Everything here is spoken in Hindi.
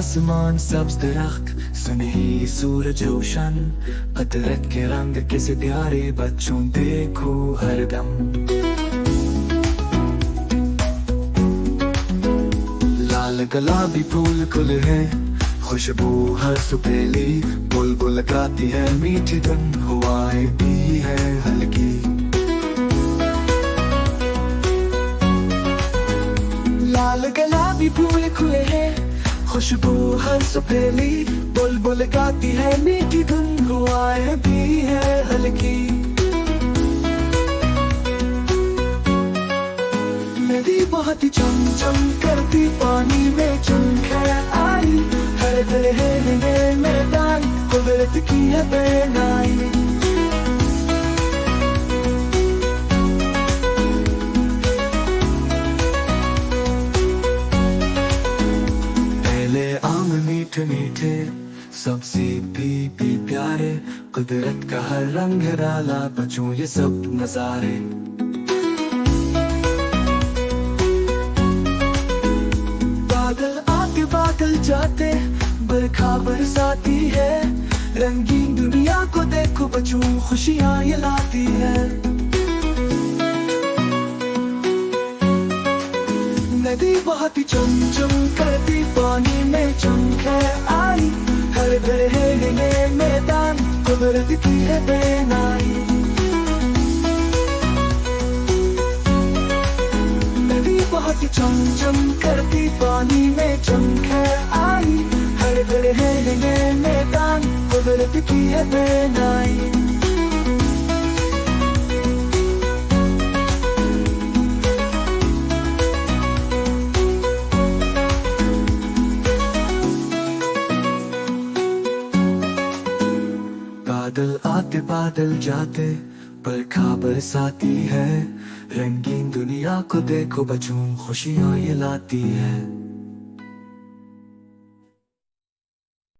आसमान सब्ज दरख्त सुनहरी सूरज रोशन अदरक के रंग कैसे प्यारे बच्चों देखो हरदम लाल गुलाबी फूल खुल है खुशबू हर सुपेली बुलबुल गाती है मीठी धुन हवाएं भी है हल्की लाल गुलाबी फूल खुले हैं खुशबू हर सुपेली बुलबुल गाती है मीठी धुन हवाएं भी है हल्की नदी बहुत ही चमचम करती पानी में चमके आई हर दलहने मैदान कुदरत की है बेनाई आम मीठे मीठे सब्जी भी प्यारे कुदरत का हर रंग डाला बच्चों ये सब नजारे बादल आते बादल जाते बरखा बरसाती है रंगीन दुनिया को देखो बच्चों खुशियाँ ये लाती है नदी बहुत ही चमचम करती पानी में चमके आई हर दलहने मैदान कुदरत की है बेनाई नदी बहुत ही चमचम करती पानी में चमके आई हर दलहने मैदान कुदरत की है बेनाई बादल आते बादल जाते बरखा बरसाती है रंगीन दुनिया को देखो बच्चों खुशियाँ ये लाती है